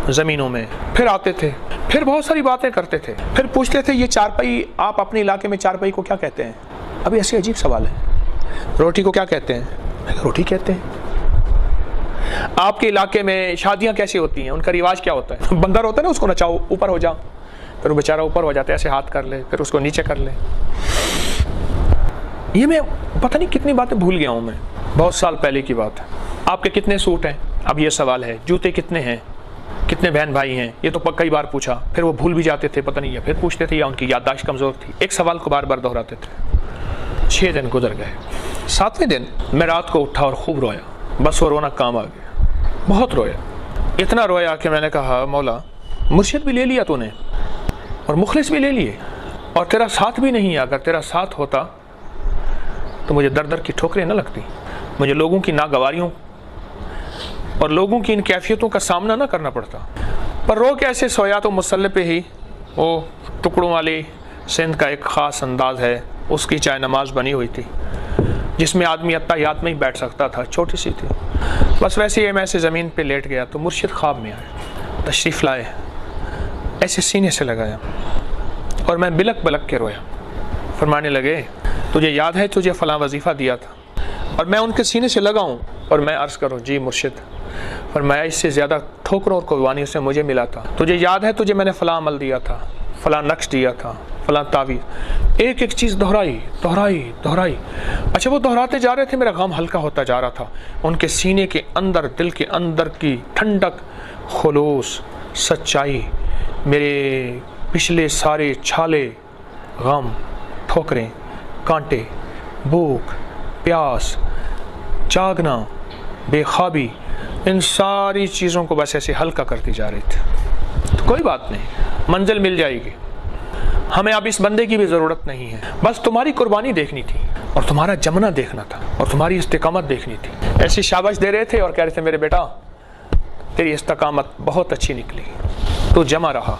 A: زمینوں میں، پھر آتے تھے، پھر بہت ساری باتیں کرتے تھے، پھر پوچھتے تھے یہ چارپائی، آپ اپنے علاقے میں چارپائی کو کیا کہتے ہیں؟ ابھی ایسے عجیب سوال ہے۔ روٹی کو کیا کہتے ہیں؟ روٹی کہتے ہیں۔ آپ کے علاقے میں شادیاں کیسے ہوتی ہیں، ان کا رواج کیا ہوتا ہے؟ بندر ہوتا ہے نا، اس کو نچاؤ، اوپر ہو جاؤ، پھر وہ بیچارہ اوپر ہو جاتا ہے، ایسے ہاتھ کر لے، پھر اس کو نیچے کر لے۔ یہ میں پتہ نہیں کتنی باتیں بھول گیا ہوں، میں بہت سال پہلے کی بات ہے۔ آپ کے کتنے سوٹ ہیں؟ اب یہ سوال ہے۔ جوتے کتنے ہیں؟ کتنے بہن بھائی ہیں؟ یہ تو کئی بار پوچھا، پھر وہ بھول بھی جاتے تھے، پتہ نہیں، یا پھر پوچھتے تھے، یا ان کی یادداشت کمزور تھی، ایک سوال کو بار بار دہراتے تھے۔ 6 دن گزر گئے، 7ویں دن میں رات کو اٹھا اور خوب رویا، بس وہ رونا کام آ گیا، بہت رویا، اتنا رویا کہ میں نے کہا مولا مرشد بھی لے لیا تو نے، اور مخلص بھی لے لیے، اور تیرا ساتھ بھی نہیں ہے۔ اگر تیرا ساتھ ہوتا تو مجھے در در کی ٹھوکریں نہ لگتی، مجھے لوگوں کی ناگواریوں اور لوگوں کی ان کیفیتوں کا سامنا نہ کرنا پڑتا۔ پر رو کے ایسے سویا تو مسلح پہ ہی وہ ٹکڑوں والی سندھ کا ایک خاص انداز ہے، اس کی چائے نماز بنی ہوئی تھی، جس میں آدمی اتحیات میں ہی بیٹھ سکتا تھا، چھوٹی سی تھی، بس ویسے ہی میں ایسے زمین پہ لیٹ گیا تو مرشد خواب میں آئے، تشریف لائے، ایسے سینے سے لگایا اور میں بلک بلک کے رویا۔ فرمانے لگے تجھے یاد ہے تجھے فلاں وظیفہ دیا تھا؟ اور میں ان کے سینے سے لگاؤں اور میں عرض کروں جی مرشد، فرمایا اس سے زیادہ ٹھوکروں اور قربانیوں سے مجھے ملا تھا۔ تجھے یاد ہے تجھے میں نے فلاں عمل دیا تھا، فلاں نقش دیا تھا، فلاں تعویذ، ایک ایک چیز دہرائی۔ اچھا وہ دہراتے جا رہے تھے، میرا غم ہلکا ہوتا جا رہا تھا۔ ان کے سینے کے اندر، دل کے اندر کی ٹھنڈک، خلوص، سچائی، میرے پچھلے سارے چھالے، غم، ٹھوکریں، کانٹے، بھوک، پیاس، جاگنا، بے خوابی، ان ساری چیزوں کو بس ایسے ہلکا کرتی جا رہی تھی۔ تو کوئی بات نہیں، منزل مل جائے گی، ہمیں اب اس بندے کی بھی ضرورت نہیں ہے، بس تمہاری قربانی دیکھنی تھی اور تمہارا جمنا دیکھنا تھا اور تمہاری استقامت دیکھنی تھی۔ ایسی شاباش دے رہے تھے اور کہہ رہے تھے میرے بیٹا تیری استقامت بہت اچھی نکلی، تو جمع رہا،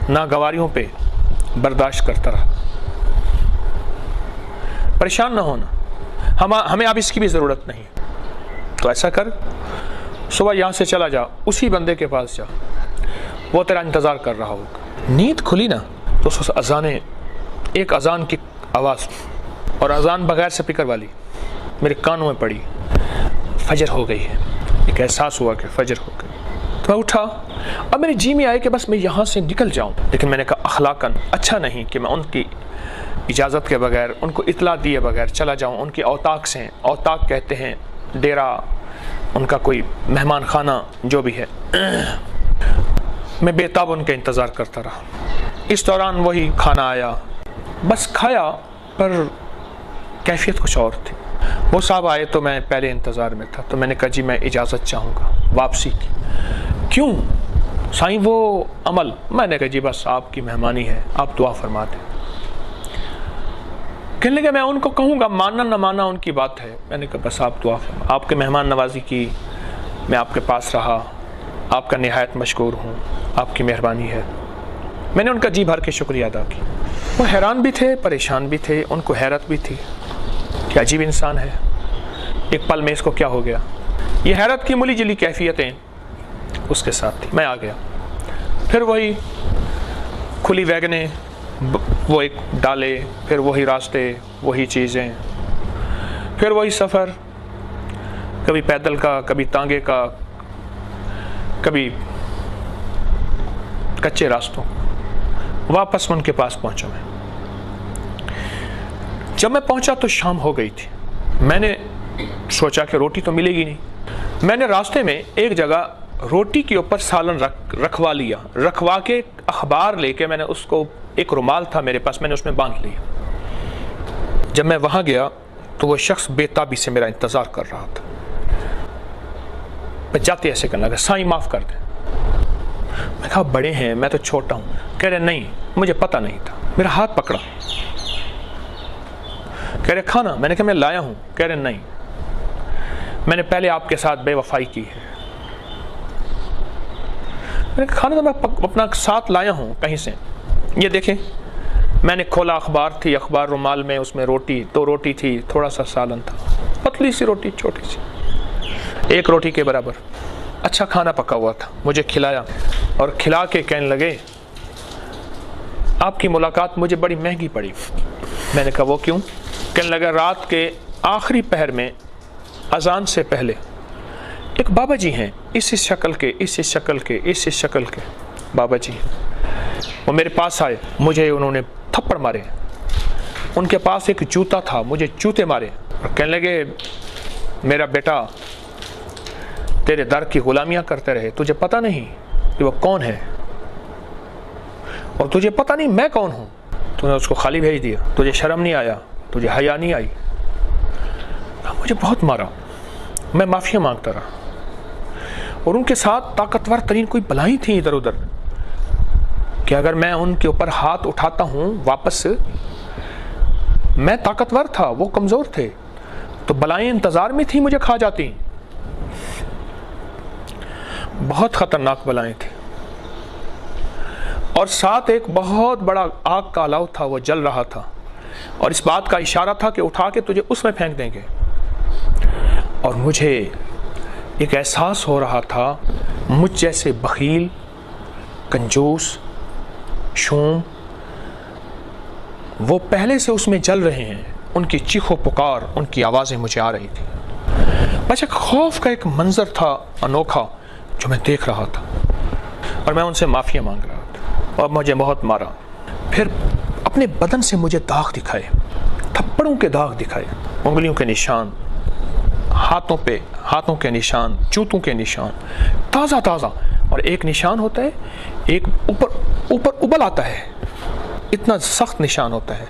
A: ناگواریوں پہ برداشت کرتا رہا، پریشان نہ ہونا، ہمیں اب اس کی بھی ضرورت نہیں، تو ایسا کر صبح یہاں سے چلا جا، اسی بندے کے پاس جا، وہ تیرا انتظار کر رہا ہوگا۔ نیند کھلی نا تو اس ایک اذان کی آواز، اور اذان بغیر سپیکر والی میرے کانوں میں پڑی، فجر ہو گئی ہے، ایک احساس ہوا کہ فجر ہو گئی۔ تو میں اٹھا، اب میرے جی میں آئے کہ بس میں یہاں سے نکل جاؤں، لیکن میں نے کہا اخلاقاً اچھا نہیں کہ میں ان کی اجازت کے بغیر، ان کو اطلاع دیے بغیر چلا جاؤں۔ ان کے اوطاق سے، اوطاق کہتے ہیں ڈیرا، ان کا کوئی مہمان خانہ جو بھی ہے۔ میں بے تاب ان کا انتظار کرتا رہا۔ اس دوران وہی کھانا آیا، بس کھایا، پر کیفیت کچھ اور تھی۔ وہ صاحب آئے تو میں پہلے انتظار میں تھا، تو میں نے کہا جی میں اجازت چاہوں گا واپسی کی۔ کیوں سائیں وہ عمل؟ میں نے کہا جی بس آپ کی مہمانی ہے، آپ دعا فرما دیں۔ کہنے لگے میں ان کو کہوں گا، ماننا نہ ماننا ان کی بات ہے۔ میں نے کہا بس آپ دعا فرما، آپ کے مہمان نوازی کی، میں آپ کے پاس رہا، آپ کا نہایت مشکور ہوں، آپ کی مہربانی ہے۔ میں نے ان کا جی بھر کے شکریہ ادا کی۔ وہ حیران بھی تھے، پریشان بھی تھے، ان کو حیرت بھی تھی کہ عجیب انسان ہے، ایک پل میں اس کو کیا ہو گیا۔ یہ حیرت کی ملی جلی کیفیتیں اس کے ساتھ تھی۔ میں آ گیا، پھر وہی کھلی ویگنیں، وہ ایک ڈالے، پھر وہی راستے، وہی چیزیں، پھر وہی سفر، کبھی پیدل کا، کبھی تانگے کا، کبھی کچے راستوں۔ واپس ان کے پاس پہنچا میں۔ جب میں پہنچا تو شام ہو گئی تھی۔ میں نے سوچا کہ روٹی تو ملے گی نہیں۔ میں نے راستے میں ایک جگہ روٹی کے اوپر سالن رکھوا لیا، رکھوا کے اخبار لے کے میں نے اس کو، ایک رومال تھا میرے پاس، میں نے اس میں باندھ لیا۔ جب میں وہاں گیا تو وہ شخص بے تابی سے میرا انتظار کر رہا تھا۔ میں جاتے ایسے کرنے لگا، سائیں معاف کر دیں۔ میں کہا بڑے ہیں، میں تو چھوٹا ہوں۔ کہہ رہے نہیں، مجھے پتہ نہیں تھا۔ میرا ہاتھ پکڑا، کہہ رہے کھانا؟ میں نے کہا میں لایا ہوں۔ کہہ رہے نہیں، میں نے پہلے آپ کے ساتھ بے وفائی کی ہے۔ میں نے کہا کھانا تو میں اپنا ساتھ لایا ہوں کہیں سے۔ یہ دیکھیں، میں نے کھولا، اخبار تھی، اخبار رومال میں، اس میں روٹی، 2 روٹی تھی، تھوڑا سا سالن تھا، پتلی سی روٹی، چھوٹی سی، 1 روٹی کے برابر۔ اچھا کھانا پکا ہوا تھا، مجھے کھلایا اور کھلا کے کہنے لگے آپ کی ملاقات مجھے بڑی مہنگی پڑی۔ میں نے کہا وہ کیوں؟ کہنے لگا رات کے آخری پہر میں اذان سے پہلے ایک بابا جی ہیں، اس شکل کے، اس شکل کے، اس شکل کے بابا جی ہیں، وہ میرے پاس آئے، مجھے انہوں نے تھپڑ مارے۔ ان کے پاس ایک جوتا تھا، مجھے جوتے مارے اور کہنے لگے میرا بیٹا تیرے در کی غلامیاں کرتے رہے، تجھے پتہ نہیں کہ وہ کون ہے، اور تجھے پتہ نہیں میں کون ہوں، تو نے اس کو خالی بھیج دیا، تجھے شرم نہیں آیا، تجھے حیا نہیں آئی۔ مجھے بہت مارا، میں معافی مانگتا رہا، اور ان کے ساتھ طاقتور ترین کوئی بلائیں تھیں ادھر ادھر کہ اگر میں ان کے اوپر ہاتھ اٹھاتا ہوں واپس، میں طاقتور تھا، وہ کمزور تھے، تو بلائیں انتظار میں تھی مجھے کھا جاتی۔ بہت خطرناک بلائیں تھیں، اور ساتھ ایک بہت بڑا آگ کا الاؤ تھا، وہ جل رہا تھا، اور اس بات کا اشارہ تھا کہ اٹھا کے تجھے اس میں پھینک دیں گے۔ اور مجھے ایک احساس ہو رہا تھا مجھ جیسے بخیل، کنجوس، شوم، وہ پہلے سے اس میں جل رہے ہیں، ان کی چیخ و پکار، ان کی آوازیں مجھے آ رہی تھی۔ بس ایک خوف کا ایک منظر تھا انوکھا جو میں دیکھ رہا تھا، اور میں ان سے معافی مانگ رہا تھا، اور مجھے بہت مارا۔ پھر اپنے بدن سے مجھے داغ دکھائے، تھپڑوں کے داغ دکھائے، انگلیوں کے نشان، ہاتھوں پہ ہاتھوں کے نشان، جوتوں کے نشان، تازہ تازہ، اور ایک نشان ہوتا ہے، ایک اوپر ابل آتا ہے، اتنا سخت نشان ہوتا ہے،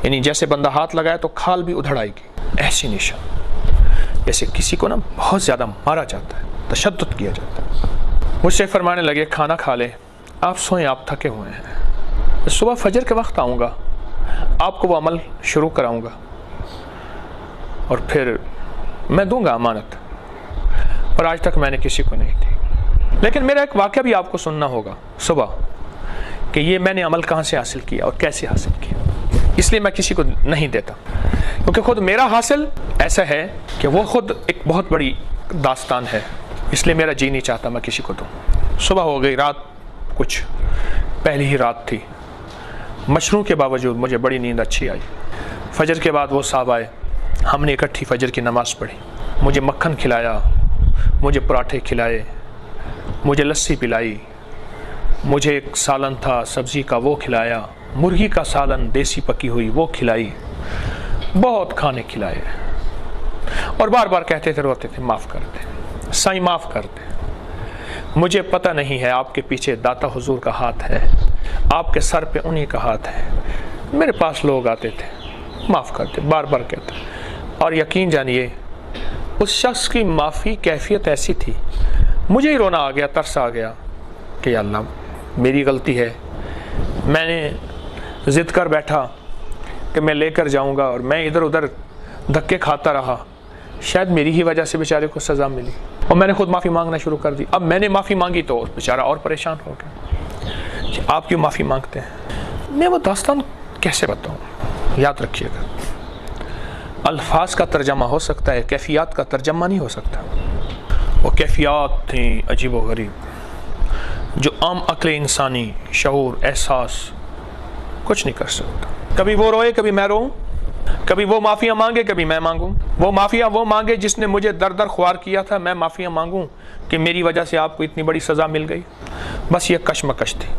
A: یعنی جیسے بندہ ہاتھ لگائے تو کھال بھی ادھڑ آئے گی، ایسی نشان، جیسے کسی کو نا بہت زیادہ مارا جاتا ہے، تشدد کیا جاتا ہے۔ مجھ سے فرمانے لگے کھانا کھا لیں، آپ سوئیں، آپ تھکے ہوئے ہیں۔ صبح فجر کے وقت آؤں گا، آپ کو وہ عمل شروع کراؤں گا اور پھر میں دوں گا امانت، اور آج تک میں نے کسی کو نہیں دی۔ لیکن میرا ایک واقعہ بھی آپ کو سننا ہوگا صبح کہ یہ میں نے عمل کہاں سے حاصل کیا اور کیسے حاصل کیا، اس لیے میں کسی کو نہیں دیتا، کیونکہ خود میرا حاصل ایسا ہے کہ وہ خود ایک بہت بڑی داستان ہے، اس لیے میرا جی نہیں چاہتا میں کسی کو دوں۔ صبح ہو گئی، رات کچھ پہلی ہی رات تھی، مشروع کے باوجود مجھے بڑی نیند اچھی آئی۔ فجر کے بعد وہ صاحب آئے، ہم نے اکٹھی فجر کی نماز پڑھی، مجھے مکھن کھلایا، مجھے پراٹھے کھلائے، مجھے لسی پلائی، مجھے ایک سالن تھا سبزی کا وہ کھلایا، مرغی کا سالن دیسی پکی ہوئی وہ کھلائی، بہت کھانے کھلائے، اور بار بار کہتے تھے، روتے تھے، معاف کر دے سائیں، معاف کر دے، مجھے پتہ نہیں ہے آپ کے پیچھے داتا حضور کا ہاتھ ہے، آپ کے سر پہ انہی کا ہاتھ ہے، میرے پاس لوگ آتے تھے، معاف کر دے، بار بار کہتے، اور یقین جانیے اس شخص کی معافی کیفیت ایسی تھی، مجھے ہی رونا آ گیا، ترس آ گیا کہ یا اللہ میری غلطی ہے، میں نے ضد کر بیٹھا کہ میں لے کر جاؤں گا اور میں ادھر ادھر دھکے کھاتا رہا، شاید میری ہی وجہ سے بیچارے کو سزا ملی، اور میں نے خود معافی مانگنا شروع کر دی۔ اب میں نے معافی مانگی تو بیچارہ اور پریشان ہو گیا، آپ کیوں معافی مانگتے ہیں؟ میں وہ داستان کیسے بتاؤں؟ یاد رکھیے گا، الفاظ کا ترجمہ ہو سکتا ہے، کیفیات کا ترجمہ نہیں ہو سکتا۔ وہ کیفیات تھیں عجیب و غریب جو عام عقل انسانی، شعور، احساس کچھ نہیں کر سکتا۔ کبھی وہ روئے، کبھی میں روؤں، کبھی وہ معافیاں مانگے، کبھی میں مانگوں، وہ معافیاں وہ مانگے جس نے مجھے در در خوار کیا تھا، میں معافیاں مانگوں کہ میری وجہ سے آپ کو اتنی بڑی سزا مل گئی۔ بس یہ کشمکش تھی،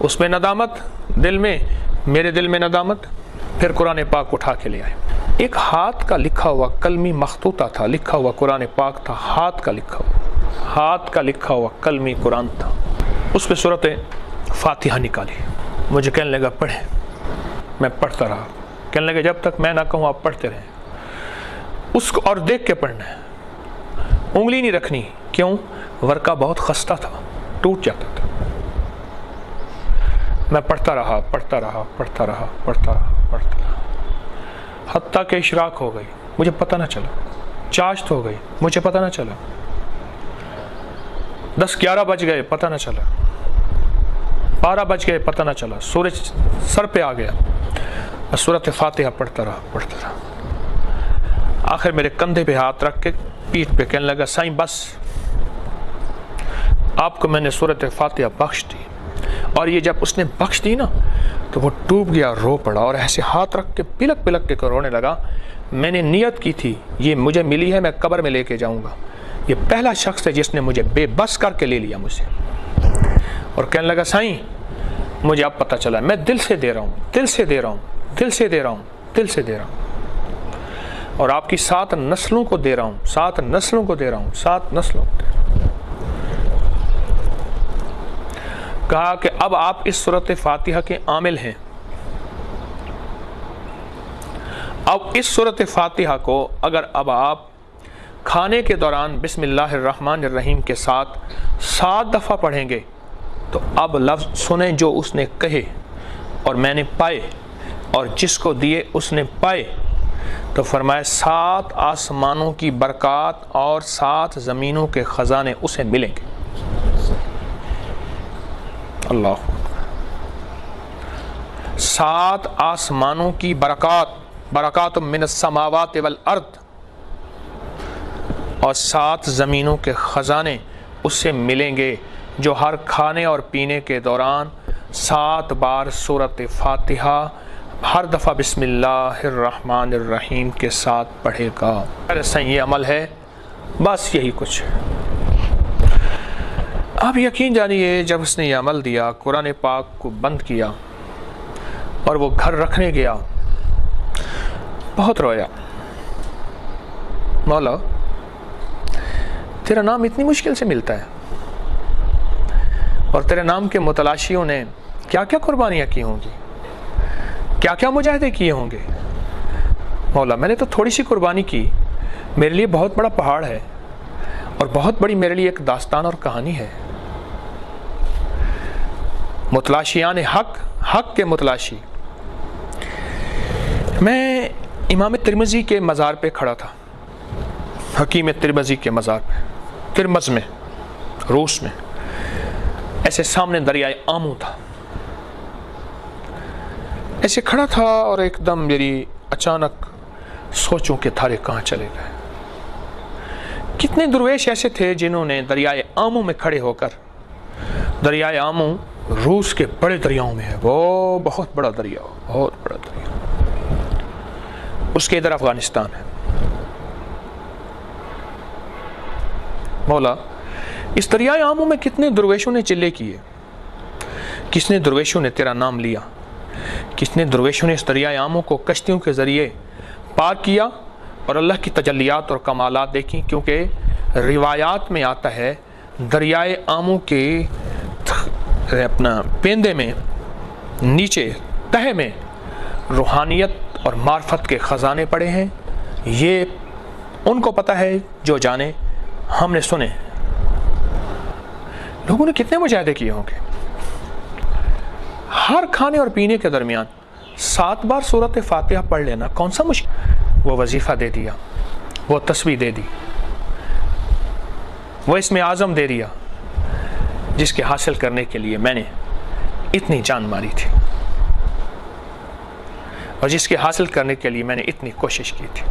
A: اس میں ندامت دل میں، میرے دل میں ندامت، پھر قرآن پاک اٹھا کے لے آئے۔ ایک ہاتھ کا لکھا ہوا کلمی مخطوطہ تھا، لکھا ہوا قرآن پاک تھا، ہاتھ کا لکھا ہوا کلمی قرآن تھا، اس پہ سورۃ فاتحہ نکالی، مجھے کہنے لگا پڑھیں، میں پڑھتا رہا، کہنے لگا جب تک میں نہ کہوں آپ پڑھتے رہیں، اس کو اور دیکھ کے پڑھنا ہے، انگلی نہیں رکھنی، کیوں؟ ورقہ بہت خستہ تھا، ٹوٹ جاتا تھا۔ میں پڑھتا رہا، حتیٰ کہ اشراق ہو گئی، مجھے پتہ نہ چلا، چاشت ہو گئی، مجھے پتہ نہ چلا، 10-11 بج گئے، پتہ نہ چلا، 12 بج گئے، پتہ نہ چلا، سورج سر پہ آ گیا، سورۃ فاتحہ پڑھتا رہا، آخر میرے کندھے پہ ہاتھ رکھ کے پیٹھ پہ کہنے لگا سائیں بس، آپ کو میں نے سورۃ فاتحہ بخش دی، اور یہ جب اس نے بخش دی نا تو وہ ڈوب گیا، رو پڑا، اور ایسے ہاتھ رکھ کے پلک پلک کے رونے لگا، میں نے نیت کی تھی یہ مجھے ملی ہے، میں قبر میں لے کے جاؤں گا، یہ پہلا شخص ہے جس نے مجھے بے بس کر کے لے لیا مجھ سے، اور کہنے لگا سائیں مجھے اب پتہ چلا، میں دل سے دے رہا ہوں، اور آپ کی 7 نسلوں کو دے رہا ہوں، 7 نسلوں کو دے رہا ہوں۔ کہا کہ اب آپ اس سورۃ فاتحہ کے عامل ہیں، اب اس سورۃ فاتحہ کو اگر اب آپ کھانے کے دوران بسم اللہ الرحمن الرحیم کے ساتھ 7 دفعہ پڑھیں گے تو اب لفظ سنیں جو اس نے کہے اور میں نے پائے اور جس کو دیے اس نے پائے، تو فرمایا 7 آسمانوں کی برکات اور 7 زمینوں کے خزانے اسے ملیں گے۔ اللہ، 7 آسمانوں کی برکات من السماوات والارض، اور 7 زمینوں کے خزانے اس سے ملیں گے جو ہر کھانے اور پینے کے دوران 7 بار سورۃ فاتحہ ہر دفعہ بسم اللہ الرحمن الرحیم کے ساتھ پڑھے گا۔ یہ عمل ہے، بس یہی کچھ ہے۔ اب یقین جانیے جب اس نے یہ عمل دیا، قرآن پاک کو بند کیا اور وہ گھر رکھنے گیا، بہت رویا، مولا تیرا نام اتنی مشکل سے ملتا ہے، اور تیرے نام کے متلاشیوں نے کیا کیا قربانیاں کی ہوں گی، کیا کیا مجاہدے کیے ہوں گے، مولا میں نے تو تھوڑی سی قربانی کی، میرے لیے بہت بڑا پہاڑ ہے، اور بہت بڑی میرے لیے ایک داستان اور کہانی ہے۔ متلاشیان حق حق کے متلاشی، میں امام ترمذی کے مزار پہ کھڑا تھا، حکیم ترمذی کے مزار پہ، ترمذ میں، روس میں، ایسے سامنے دریائے آمو تھا، ایسے کھڑا تھا اور ایک دم میری اچانک سوچوں کے تھارے کہاں چلے گئے۔ کتنے درویش ایسے تھے جنہوں نے دریائے آمو میں کھڑے ہو کر، دریائے آمو روس کے بڑے دریاؤں میں ہے، وہ بہت بڑا دریا، بہت بڑا دریا، اس کے ادھر افغانستان ہے۔ مولا، اس دریائے آمو میں کتنے درویشوں نے چلے کیے، کتنے درویشوں نے تیرا نام لیا، کتنے درویشوں نے اس دریائے آمو کو کشتیوں کے ذریعے پار کیا اور اللہ کی تجلیات اور کمالات دیکھیں، کیونکہ روایات میں آتا ہے دریائے آمو کے اپنا پیندے میں، نیچے تہہ میں روحانیت اور معرفت کے خزانے پڑے ہیں۔ یہ ان کو پتہ ہے جو جانے، ہم نے سنے۔ لوگوں نے کتنے مجاہدے کیے ہوں گے۔ ہر کھانے اور پینے کے درمیان 7 بار سورۃ فاتحہ پڑھ لینا کون سا مشکل؟ وہ وظیفہ دے دیا، وہ تسبیح دے دی، وہ اسم اعظم دے دیا، جس کے حاصل کرنے کے لیے میں نے اتنی جان ماری تھی، اور جس کے حاصل کرنے کے لیے میں نے اتنی کوشش کی تھی،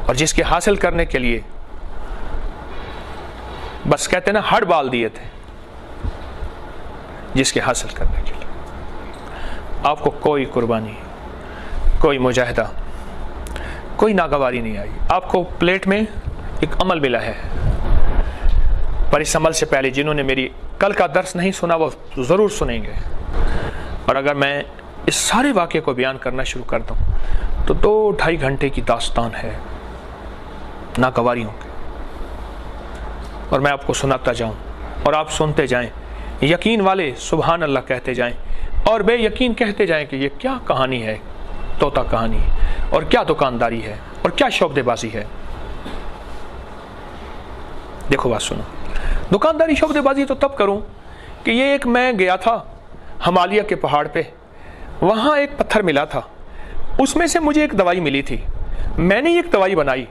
A: اور جس کے حاصل کرنے کے لیے بس کہتے نا ہڑ بال دیے تھے، جس کے حاصل کرنے کے لیے آپ کو کوئی قربانی، کوئی مجاہدہ، کوئی ناگواری نہیں آئی۔ آپ کو پلیٹ میں ایک عمل ملا ہے، پر اس عمل سے پہلے جنہوں نے میری کل کا درس نہیں سنا وہ ضرور سنیں گے، اور اگر میں اس سارے واقعے کو بیان کرنا شروع کر دوں تو 2-2.5 گھنٹے کی داستان ہے ناگواریوں کی، اور میں آپ کو سناتا جاؤں اور آپ سنتے جائیں، یقین والے سبحان اللہ کہتے جائیں، اور بے یقین کہتے جائیں کہ یہ کیا کہانی ہے، طوطا کہانی ہے، اور کیا دکانداری ہے، اور کیا شعبدے بازی ہے۔ دیکھو بات سنو، دکانداری شعبدے بازی تو تب کروں کہ یہ ایک میں گیا تھا ہمالیہ کے پہاڑ پہ، وہاں ایک پتھر ملا تھا، اس میں سے مجھے ایک دوائی ملی تھی، میں نے ایک دوائی بنائی،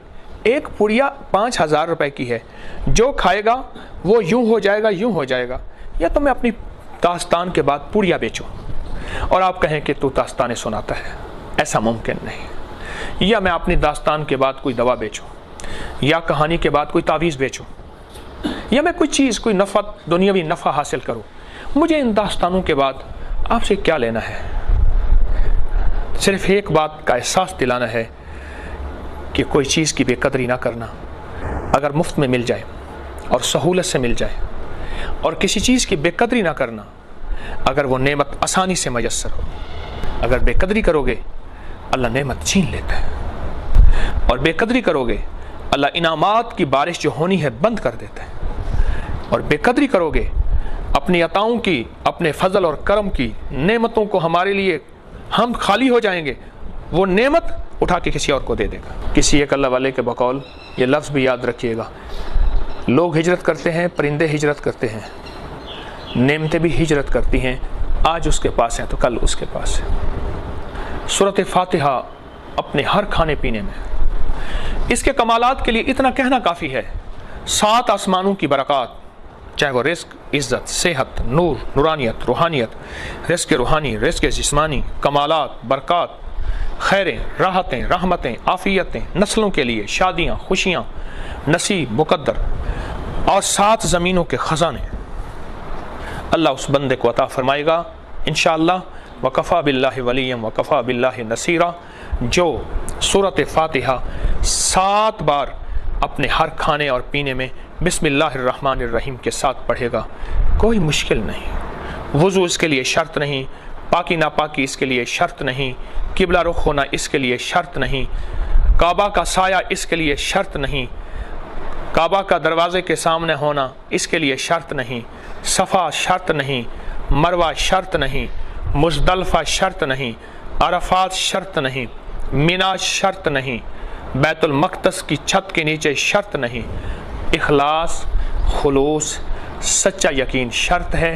A: ایک پڑیا 5000 روپے کی ہے، جو کھائے گا وہ یوں ہو جائے گا، یوں ہو جائے گا۔ یا تو میں اپنی داستان کے بعد پڑیا بیچوں اور آپ کہیں کہ تو داستانیں سناتا ہے، ایسا ممکن نہیں۔ یا میں اپنی داستان کے بعد کوئی دوا بیچوں، یا کہانی کے بعد کوئی تعویذ بیچوں، یا میں کوئی چیز، کوئی نفع، دنیاوی نفع حاصل کروں۔ مجھے ان داستانوں کے بعد آپ سے کیا لینا ہے؟ صرف ایک بات کا احساس دلانا ہے کہ کوئی چیز کی بے قدری نہ کرنا، اگر مفت میں مل جائے اور سہولت سے مل جائے، اور کسی چیز کی بے قدری نہ کرنا اگر وہ نعمت آسانی سے میسر ہو۔ اگر بے قدری کرو گے اللہ نعمت چھین لیتا ہے، اور بے قدری کرو گے اللہ انعامات کی بارش جو ہونی ہے بند کر دیتا ہے، اور بے قدری کرو گے اپنی عطاؤں کی، اپنے فضل اور کرم کی نعمتوں کو ہمارے لیے ہم خالی ہو جائیں گے، وہ نعمت اٹھا کے کسی اور کو دے دے گا۔ کسی ایک اللہ والے کے بقول یہ لفظ بھی یاد رکھیے گا، لوگ ہجرت کرتے ہیں، پرندے ہجرت کرتے ہیں، نعمتیں بھی ہجرت کرتی ہیں، آج اس کے پاس ہیں تو کل اس کے پاس ہے۔ سورۃ فاتحہ اپنے ہر کھانے پینے میں، اس کے کمالات کے لیے اتنا کہنا کافی ہے، 7 آسمانوں کی برکات، چاہے وہ رزق، عزت، صحت، نور، نورانیت، روحانیت، رزق روحانی، رزق جسمانی، کمالات، برکات، خیریں، راحتیں، رحمتیں، عافیتیں، نسلوں کے لیے شادیاں، خوشیاں، نصیب مقدر، اور 7 زمینوں کے خزانے اللہ اس بندے کو عطا فرمائے گا انشاءاللہ۔ وَكَفَى بِاللَّهِ وَلِيًّا وَكَفَى بِاللَّهِ نَصِيرًا، جو سورۃ فاتحہ 7 بار اپنے ہر کھانے اور پینے میں بسم اللہ الرحمن الرحیم کے ساتھ پڑھے گا، کوئی مشکل نہیں۔ وضو اس کے لیے شرط نہیں، پاکی ناپاکی اس کے لیے شرط نہیں، قبلہ رخ ہونا اس کے لیے شرط نہیں، کعبہ کا سایہ اس کے لیے شرط نہیں، کعبہ کا دروازے کے سامنے ہونا اس کے لیے شرط نہیں، صفا شرط نہیں، مروہ شرط نہیں، مزدلفہ شرط نہیں، عرفات شرط نہیں، مینا شرط نہیں، بیت المقدس کی چھت کے نیچے شرط نہیں، اخلاص، خلوص، سچا یقین شرط ہے،